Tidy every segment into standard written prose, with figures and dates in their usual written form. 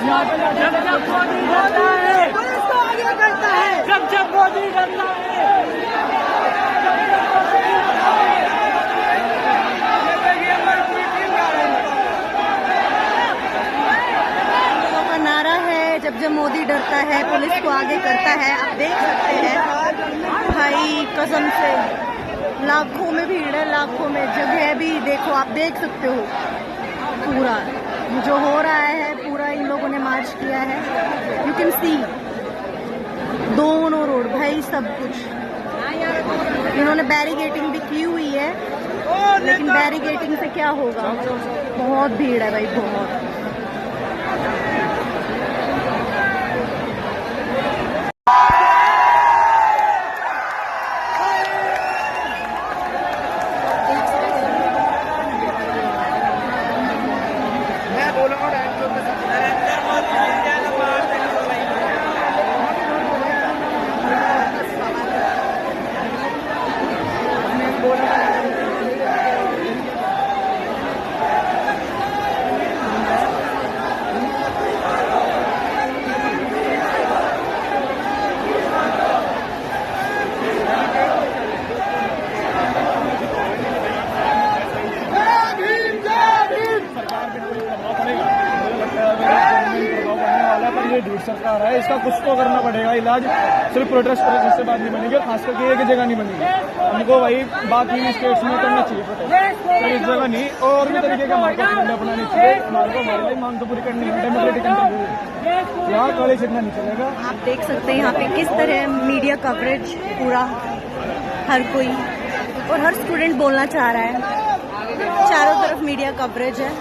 जब जब मोदी डरता है पुलिस को आगे करता है, जब जब मोदी डरता है। लोगों का नारा है जब जब मोदी डरता है पुलिस को आगे करता है। आप देख सकते हैं भाई, कसम से लाखों में भीड़ है, लाखों में जगह भी देखो, आप देख सकते हो पूरा जो हो रहा है, पूरा इन लोगों ने मार्च किया है। यू कैन सी दोनों रोड भाई, सब कुछ इन्होंने बैरिकेटिंग भी की हुई है, लेकिन बैरिकेटिंग से क्या होगा, बहुत भीड़ है भाई, बहुत। सरकार है, इसका कुछ तो करना पड़ेगा इलाज। सिर्फ प्रोटेस्ट से बात नहीं बनेगी, खास करके एक जगह नहीं बनेगी। हमको भाई बाकी स्टेट्स में करना चाहिए प्रोटेस्ट, तो इस जगह नहीं। और भी तरीके का मार्केट अपनानी चाहिए। हमारी मांग तो पूरी करनी है, डेमोक्रेटिक कंट्री, यहाँ कॉलेज छिड़ना नहीं चलेगा। आप देख सकते हैं यहाँ पे किस तरह मीडिया कवरेज, पूरा हर कोई और हर स्टूडेंट बोलना चाह रहा है, चारों तरफ मीडिया कवरेज है।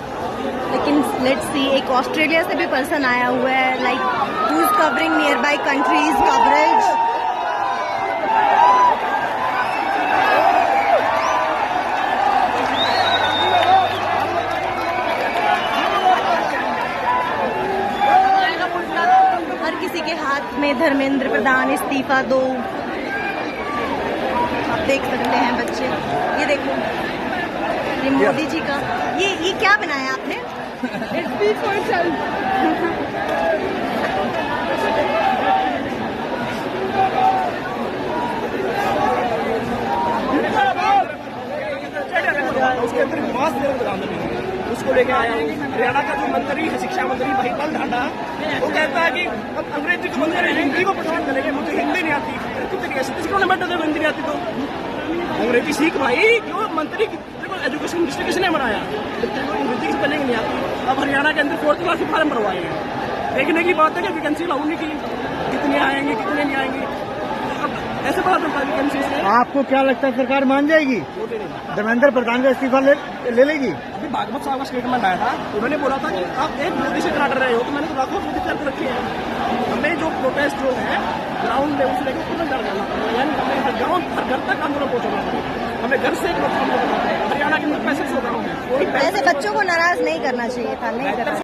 लेकिन लेट्स सी, एक ऑस्ट्रेलिया से भी पर्सन आया हुआ है, like who is covering nearby countries coverage. हर किसी के हाथ में धर्मेंद्र प्रधान इस्तीफा दो। आप देख सकते हैं बच्चे, ये देखो, ये मोदी जी का ये क्या बनाया आपने? Speak for itself. उसके अंदर विवाद उसको लेके आया हूँ। हरियाणा का जो मंत्री है, शिक्षा मंत्री भाई बल ढांडा, वो कहता है कि अब अंग्रेजी को बंद करें, हिंदी को पठान करेंगे, मुझे हिंदी नहीं आती। किसको न बैठा हिंदी नहीं आती तो अंग्रेजी सीख भाई। क्यों मंत्री एजुकेशन मिनिस्टर किसने बनाया? अंग्रेजी की स्पेलिंग नहीं आती। अब हरियाणा के अंदर 4th क्लास के फॉर्म भरवाए हैं। देखने की बात है कि वैकेंसी लाऊ नहीं की, कितने आएंगे कितने नहीं आएंगे, अब ऐसे पता चलता है वैकेंसी से। आपको क्या लगता है सरकार मान जाएगी? धर्मेंद्र प्रधान का इस्तीफा ले लेगी? अभी भागवत साहब का स्टेटमेंट आया था, उन्होंने बोला था कि आप एक मोदी से काट रहे हो, तो मैंने तो लाखों मोदी करके रखी है। हमें जो प्रोटेस्ट जो है ग्राउंड लेवल से लेकर खुद कर जाना पड़ेगा, यानी हमें ग्राउंड हर घर तक आंदोलन पहुंचाना पड़ेगा। हमें घर से एक हरियाणा के मुल्क पैसे सो रहा ऐसे बच्चों को नाराज नहीं करना चाहिए था, नहीं करना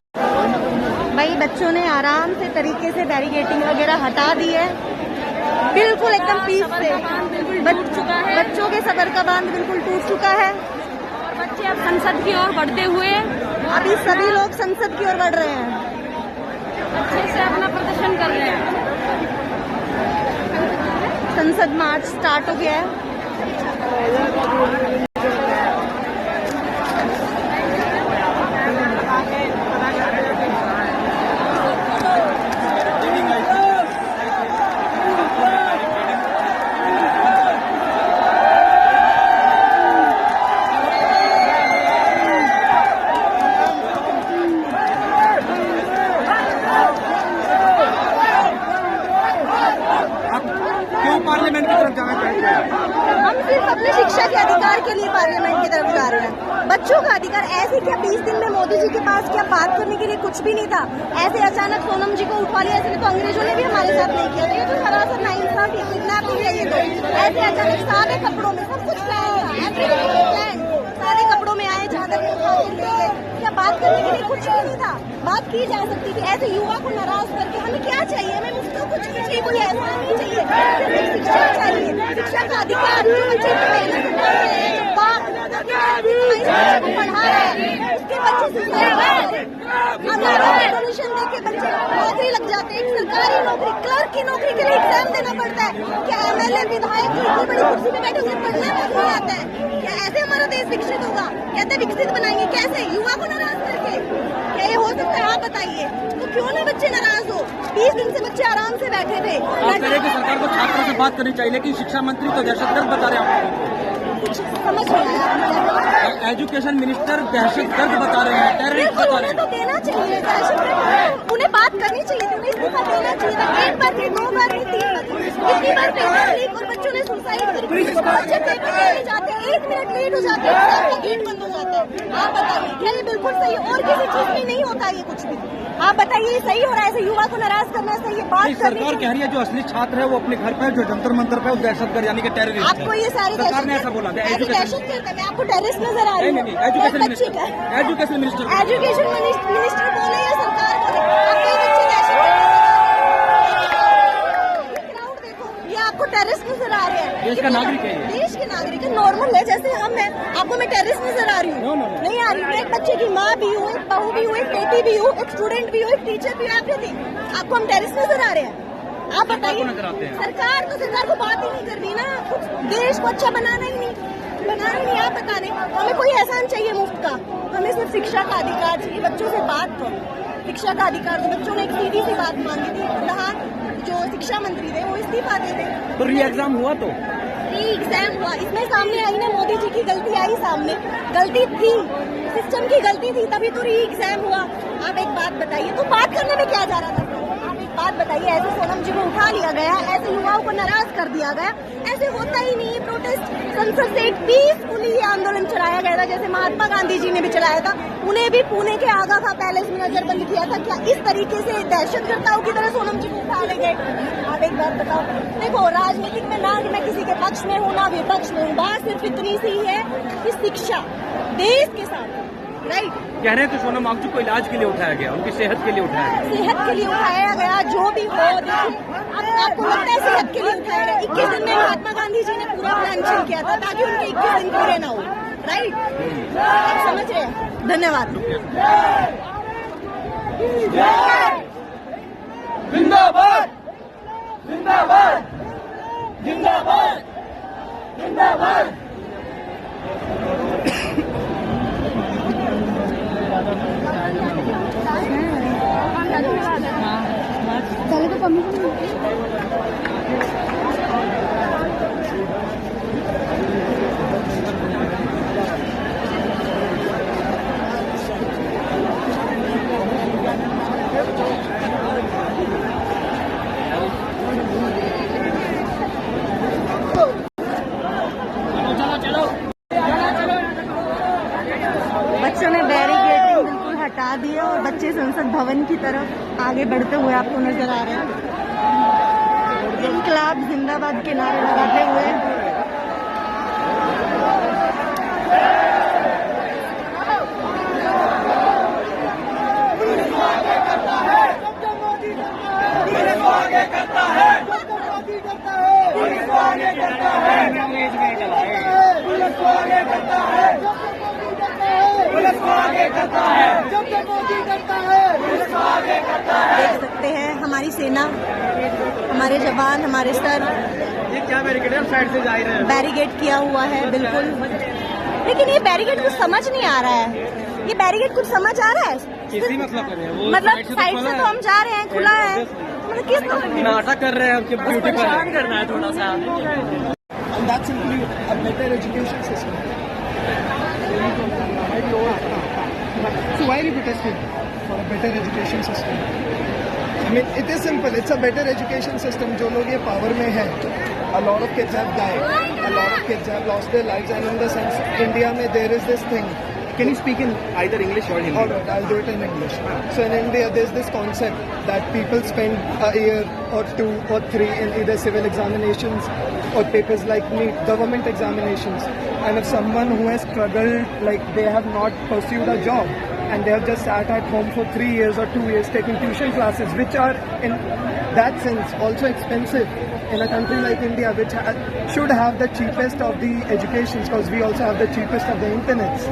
भाई। बच्चों ने आराम से तरीके से बैरिकेटिंग वगैरह हटा दी है, बिल्कुल एकदम पीस से। बच्चों के सबर का बांध बिल्कुल टूट चुका है। और बच्चे अब संसद की ओर बढ़ते हुए, अभी सभी लोग संसद की ओर बढ़ रहे हैं, अच्छे से अपना प्रदर्शन कर रहे हैं। संसद मार्च स्टार्ट हो गया है। पार्लियामेंट की तरफ जाना चाहते हैं? हम सिर्फ अपने शिक्षा के अधिकार के लिए पार्लियामेंट की तरफ जा रहे हैं। बच्चों का अधिकार ऐसे क्या 20 दिन में मोदी जी के पास क्या बात करने के लिए कुछ भी नहीं था, ऐसे अचानक सोनम जी को उठवा लिया। ऐसे तो अंग्रेजों ने भी हमारे साथ नहीं किया था, ये तो सरासर नाइंसाफी है, किडनैपिंग है। ये तो ऐसे अचानक सादे कपड़ों में सब कुछ प्लान, सादे कपड़ों में आए, चादर में उठा के ले गए। क्या बात करने के लिए कुछ भी नहीं था, बात की जा सकती थी। ऐसे युवा को नाराज करके हमें क्या चाहिए? हमें मुझको कुछ नहीं चाहिए, कोई ऐसा नहीं चाहिए, सिर्फ शिक्षा चाहिए, शिक्षा का अधिकार। जो बच्चे मेहनत कर रहे हैं, जो बाप को पढ़ा रहे हैं, उसके बच्चे से डोनेशन देके बच्चे जाते, एक सरकारी नौकरी क्लर्क की नौकरी के लिए एग्जाम देना पड़ता है। क्या एमएलए विधायक जो इतनी बड़ी कुर्सी पे बैठे उन्हें पढ़ना तक नहीं आता है? क्या ऐसे हमारा देश विकसित होगा? कहते विकसित बनाएंगे कैसे? युवा को नाराज करके? क्या ये हो सकता है? आप बताइए। तो क्यों ना बच्चे नाराज हो? 20 दिन से बच्चे आराम से बैठे थे। सरकार को छात्रों से बात करनी चाहिए, लेकिन शिक्षा मंत्री तो दहशतगर्द बता रहे हैं आपको। कुछ समझ नहीं आया। एजुकेशन मिनिस्टर दहशतगर्द बता रहे हैं, टेररिस्ट बता रहे उन्हें तो देना चाहिए दहशतगर्द, उन्हें बात करनी चाहिए, उन्हें इस्तीफा देना चाहिए था। एक बार नहीं, 2 बार नहीं, 3 बार नहीं, कितनी बार पेपर लीक और बच्चों ने सुसाइड करी। बच्चे पेपर देने जाते हैं, 1 मिनट लेट हो जाते हैं, आपका गेट बंद हो जाता है। आप बताइए क्या ये बिल्कुल सही है? और किसी चीज में नहीं होता ये कुछ भी। आप बताइए ये सही हो रहा है? ऐसे युवा को नाराज करना सही है? बात करनी सरकार कह रही है जो असली छात्र है वो अपने घर पे, जो जंतर मंतर पे, वो दहशतगर्द यानी कि टेररिस्ट आपको ये सारी सरकार ने ऐसा बोला। दहशत करता है। मैं आपको टेररिस्ट नजर आ रही हूँ? एजुकेशन मिनिस्टर एजुकेशन मिनिस्टर बोले या सरकार बोले, आपके बच्चे दहशत क्राउड देखो, ये आपको टेररिस्ट नजर आ रहे हैं? देश का नागरिक है ये। देश के नागरिक है, नॉर्मल है जैसे हम हैं। आपको मैं टेररिस्ट नजर आ रही हूँ? नहीं आ रही हूँ। एक बच्चे की माँ भी हूँ, एक बहू भी हूँ, एक बेटी भी हूँ, एक स्टूडेंट भी हूँ, एक टीचर भी हूँ। आपको हम टेररिस्ट नजर आ रहे हैं? आप बताइए। सरकार को बात ही नहीं करनी ना, देश को अच्छा बनाना ही नहीं। आप बता रहे हमें कोई एहसान चाहिए मुफ्त का? हमें सिर्फ शिक्षा का अधिकार चाहिए। बच्चों से बात करो, शिक्षा का अधिकार। तो बच्चों ने एक सीधी सी बात मांगी थी, कहा जो शिक्षा मंत्री थे वो इस्तीफा दे दे। तो री एग्जाम हुआ, तो री एग्जाम हुआ, इसमें सामने आई ना, मोदी जी की गलती आई सामने। गलती थी, सिस्टम की गलती थी, तभी तो री एग्जाम हुआ। आप एक बात बताइए, तो बात करने में क्या जा रहा था? आप एक बात बताइए, ऐसे सोनम जी को उठा लिया गया, ऐसे युवाओं को नाराज कर दिया गया, ऐसे होता ही नहीं। प्रोटेस्ट संसद से एक पीसफुली ये आंदोलन चलाया गया था, जैसे महात्मा गांधी जी ने भी चलाया था। उन्हें भी पुणे के आगा खां पैलेस में नजरबंद किया था। क्या इस तरीके से दहशतगर्दाओं की तरह सोनम जी को उठा ले गए? आप एक बात बताओ। देखो, राजनीतिक में ना मैं किसी के पक्ष में हूँ ना विपक्ष में हूँ, बात सिर्फ इतनी सी है कि शिक्षा देश के साथ, राइट? कह रहे हैं कि सोनम वांगचुक को इलाज के लिए उठाया गया, उनकी सेहत के लिए उठाया गया। सेहत के लिए उठाया गया, जो भी हो। आपको लगता है सेहत के लिए उठाया गया? 21 दिन में महात्मा गांधी जी ने पूरा प्लान चल किया था ताकि उनके 21 दिन पूरे ना हो, राइट? आप समझ रहे हैं? धन्यवाद। जिंदाबाद जिंदाबाद जिंदाबाद जिंदाबाद। बच्चों ने बैरिकेडिंग बिल्कुल हटा दिया और बच्चे संसद भवन की तरफ आगे बढ़ते हुए आपको नजर आ रहे हैं, इनकलाब जिंदाबाद के नारे लगाते हुए। देख सकते हैं हमारी सेना, हमारे जवान, हमारे सर, ये क्या बैरिकेड है? साइड से जा रहे हैं। बैरिकेड किया हुआ है बिल्कुल, लेकिन ये बैरिकेड कुछ समझ नहीं आ रहा है। ये बैरिकेड कुछ समझ आ रहा है? मतलब साइड से तो हम जा रहे हैं, खुला है, मतलब किस नाटक कर रहे हैं, आपके ब्यूटी पर करना है थोड़ा सा। And that's simply a better education system. So why are you protesting for a better education system? I mean, it is simple. It's a better education system. जो लोग ये power में है, a lot of kids have died, a lot of kids have lost their lives, and in the sense, India में there is this thing. Can you speak in either English or Hindi? All right, I'll do it in English. So in India, there's this concept that people spend a year or 2 or 3 in either civil examinations or papers like NEET, government examinations. And if someone who has struggled, like they have not pursued a job and they have just sat at home for 3 years or 2 years taking tuition classes, which are in that sense also expensive in a country like India, which should have the cheapest of the educations, because we also have the cheapest of the internets.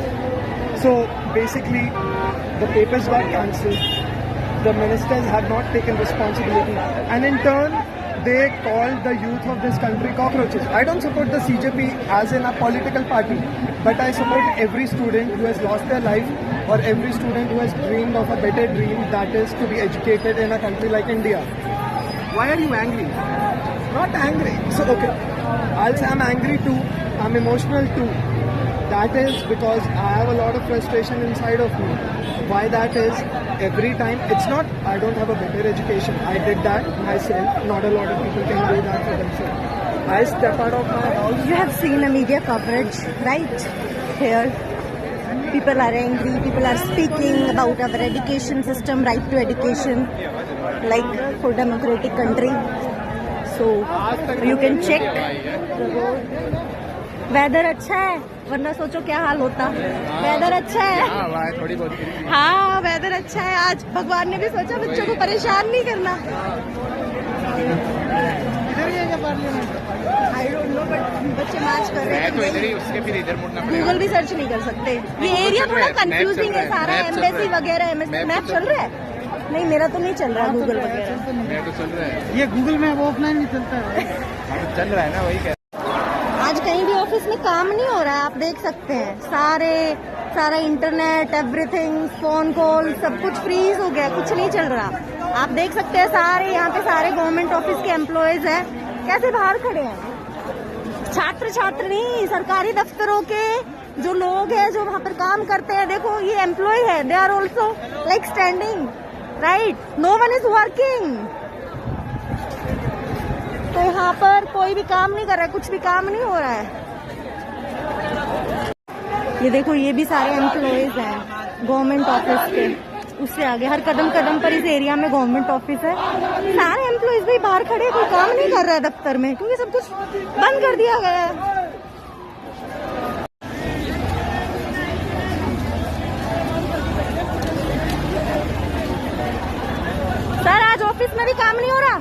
So basically, the papers got cancelled. the ministers have not taken responsibility, and in turn they called the youth of this country cockroaches. I don't support the CJP as in a political party, but I support every student who has lost their life, or every student who has dreamed of a better dream, that is to be educated in a country like India. Why are you angry? Not angry. So okay, I'll say I'm angry too. I'm emotional too. That is because I have a lot of frustration inside of me. Why that is, every time, it's not I don't have a better education. I did that myself. Not a lot of people can do that for themselves. I step out of my house. You have seen a media coverage, right? Here, people are angry, people are speaking about our education system, right to education, like for democratic country. So, you can check the road. Weather अच्छा है, वरना सोचो क्या हाल होता। Weather अच्छा है, थोड़ी बहुत। हाँ वेदर अच्छा है। आज भगवान ने भी सोचा बच्चों को परेशान नहीं करना। आई डोंट नो, बट बच्चे मार्च कर रहे हैं। इधर ही, उसके फिर इधर मुड़ना पड़ेगा। गूगल भी सर्च नहीं कर सकते। ये एरिया थोड़ा कंफ्यूजिंग है सारा। एम्बेसी वगैरह मैप चल रहा है? नहीं, मेरा तो नहीं चल रहा गूगल वगैरह। मैं तो चल रहा है। ये गूगल मैप ऑफलाइन नहीं चलता है। चल रहा है ना, वही कह। आज कहीं भी ऑफिस में काम नहीं हो रहा है, आप देख सकते हैं। सारा इंटरनेट, एवरीथिंग, फोन कॉल, सब कुछ फ्रीज हो गया, कुछ नहीं चल रहा। आप देख सकते हैं सारे यहाँ पे सारे गवर्नमेंट ऑफिस के एम्प्लॉयज हैं, कैसे बाहर खड़े हैं। छात्र नहीं, सरकारी दफ्तरों के जो लोग हैं, जो वहाँ पर काम करते हैं, देखो ये एम्प्लॉय है, they are also like standing, right? No one is working. तो यहाँ पर कोई भी काम नहीं कर रहा है, कुछ भी काम नहीं हो रहा है। ये देखो, ये भी सारे एम्प्लॉयज हैं गवर्नमेंट ऑफिस के। उससे आगे हर कदम पर इस एरिया में गवर्नमेंट ऑफिस है। सारे एम्प्लॉयज भी बाहर खड़े, कोई काम नहीं कर रहा है दफ्तर में, क्योंकि सब कुछ बंद कर दिया गया है। सर, आज ऑफिस में भी काम नहीं हो रहा?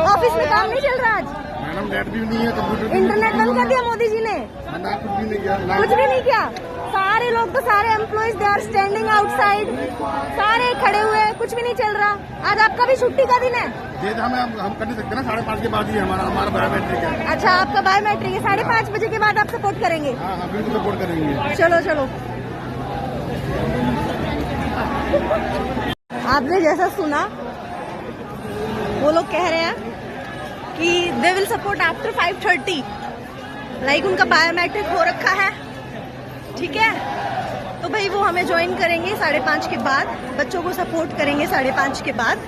ऑफिस में काम नहीं चल रहा आज? मैडम नेट भी नहीं है, कंप्यूटर इंटरनेट बंद कर दिया मोदी जी ने। कुछ भी नहीं किया। कुछ भी नहीं किया। सारे लोग तो सारे employees they are standing outside, सारे खड़े हुए हैं, कुछ भी नहीं चल रहा। आज आपका भी छुट्टी का दिन है? ये हम कर नहीं सकते ना, 5:30 के बाद ही हमारा बायोमेट्रिक है। अच्छा, आपका बायोमेट्रिक है, 5:30 बजे के बाद आप सपोर्ट करेंगे? हाँ, बिल्कुल सपोर्ट करेंगे। चलो। आपने जैसा सुना, वो लोग कह रहे हैं कि they will support after 5:30, like उनका बायोमेट्रिक हो रखा है, ठीक है? तो भाई वो हमें ज्वाइन करेंगे 5:30 के बाद, बच्चों को सपोर्ट करेंगे 5:30 के बाद।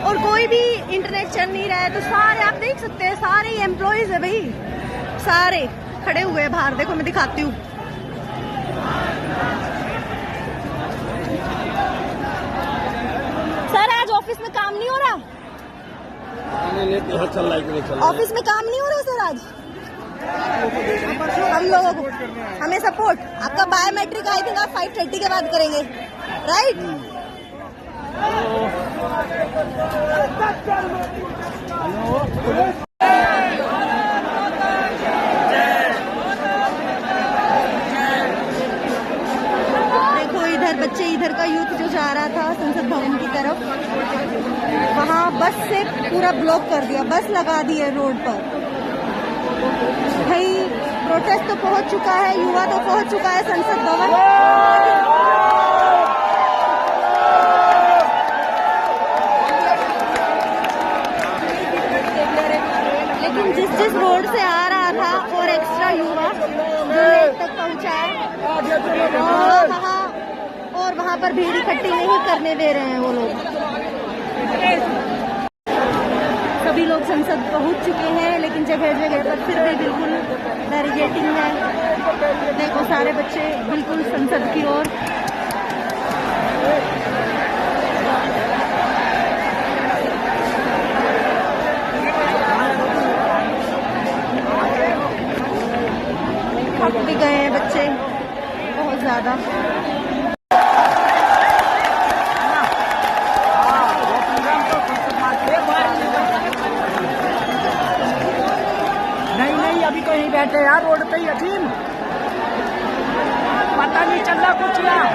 और कोई भी इंटरनेट चल नहीं रहा है, तो सारे आप देख सकते हैं, सारे ही एम्प्लॉयज है भाई, सारे खड़े हुए हैं बाहर। देखो, मैं दिखाती हूँ। सर, आज ऑफिस में काम नहीं हो रहा? ऑफिस में काम नहीं हो रहा सर आज? हम लोगों को, हमें सपोर्ट, आपका बायोमेट्रिक आई थिंक आप 5:30 के बाद करेंगे, राइट? देखो, इधर बच्चे, इधर का यूथ जो जा रहा था संसद भवन की तरफ, वहाँ बस से पूरा ब्लॉक कर दिया, बस लगा दी है रोड पर। भाई प्रोटेस्ट तो पहुंच चुका है, युवा तो पहुंच चुका है संसद भवन, लेकिन जिस रोड से आ रहा था और एक्स्ट्रा युवा जो लेट तक पहुंचा है, और वहाँ पर भीड़ इकट्ठी नहीं करने दे रहे हैं वो लोग। सभी लोग संसद पहुंच चुके हैं, लेकिन जगह जगह पर फिर भी बिल्कुल बैरिकेडिंग है। देखो, सारे बच्चे बिल्कुल संसद की ओर। थक भी गए हैं बच्चे बहुत ज्यादा। नहीं, अभी तो यहीं बैठे यार, रोड पे ही अजीम, पता नहीं चल रहा कुछ यार।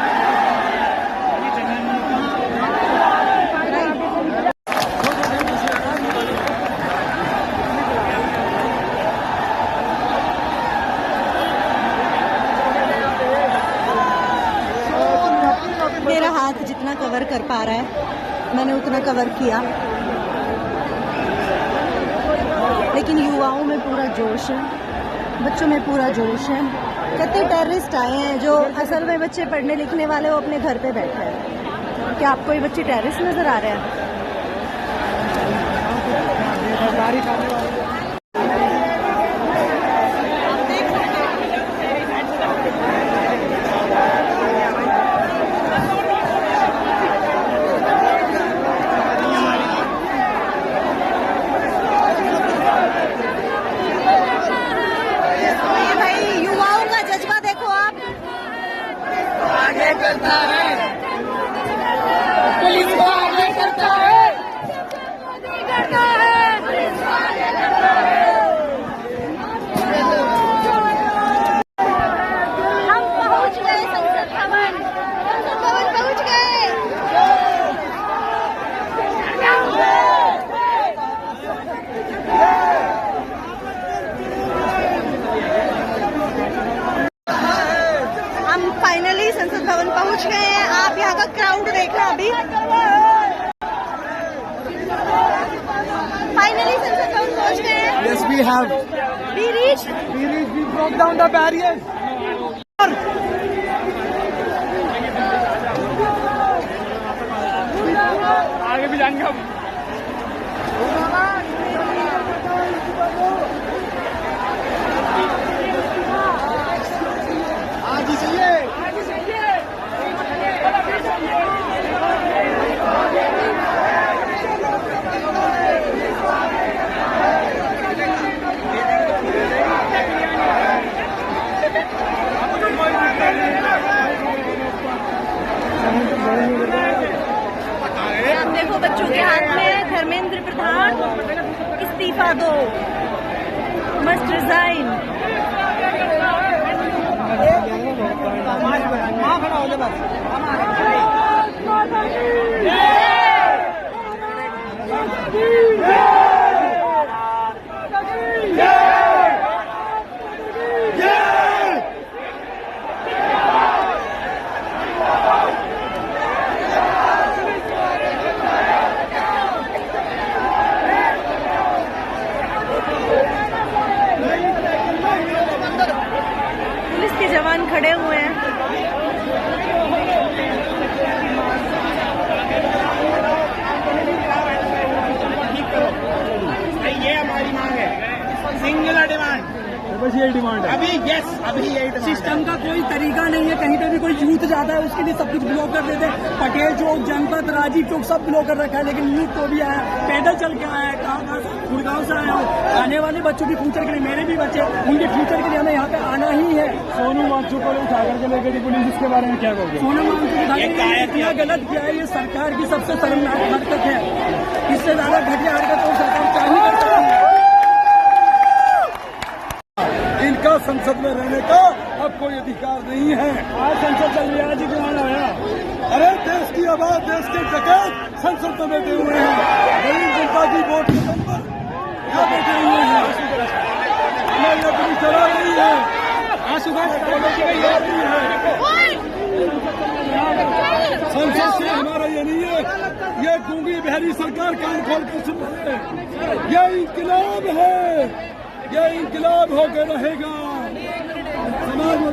मेरा हाथ जितना कवर कर पा रहा है मैंने उतना कवर किया, लेकिन युवाओं में पूरा जोश है, बच्चों में पूरा जोश है। कितने टेररिस्ट आए हैं जो असल में बच्चे पढ़ने लिखने वाले वो अपने घर पे बैठे हैं। क्या आपको ये बच्चे टेररिस्ट नजर आ रहे हैं? पुलिस को आगे करता है, हम पहुंच गए संसद भवन, पहुंच गए। हम फाइनली संसद भवन पहुंच गए हैं। आप यहाँ का क्राउड देखना अभी। फाइनली संसद भवन पहुंच गए हैं। Yes, we have. We reached. We broke down the barriers. आगे भी जाएंगे हम। आज ही चाहिए। आप देखो बच्चों के हाथ में धर्मेंद्र प्रधान इस्तीफा दो, मस्ट रिजाइन। पुलिस के जवान खड़े हुए हैं। ये हमारी मांग है, सिंगुलर डिमांड। बस यही डिमांड है अभी यस, अभी यही डिमांड है। सिस्टम का कोई तरीका नहीं है, कहीं पे भी कोई यूथ जाता है उसके लिए सब कुछ ब्लॉक कर देते हैं। पटेल चौक, जनपद, राजीव चौक सब ब्लॉक कर रखा है, लेकिन यूथ तो भी आया, पैदल चल के आया है। कहाँ गुड़गांव से आया हूँ। आने वाले बच्चों के फ्यूचर के लिए, मेरे भी बच्चे, उनके फ्यूचर के लिए हमें यहाँ पे आना ही है। सोनू वांचू को उठा करके लेकर गई पुलिस, इसके बारे में क्या कहोगे? सोनम वांचू इतना गलत किया है, ये सरकार की सबसे शर्मनाक हरकत है। इससे ज्यादा घटिया हरकत तो सरकार क्या ही कर सकती है। इनका संसद में रहने का अब कोई अधिकार नहीं है। आज संसद चल रही है, आज ही क्यों आया? अरे देश की आवाज, देश के डकैत संसद में बैठे हुए हैं। गरीब जनता की वोट के दम पर यहाँ बैठे हुए हैं। हमारी अपनी चला रही है। संसद से हमारा ये नहीं है, ये गूंगी बहरी सरकार कान खोल के सुन रही है। ये इंकलाब है, ये इंकलाब होकर रहेगा। समाज में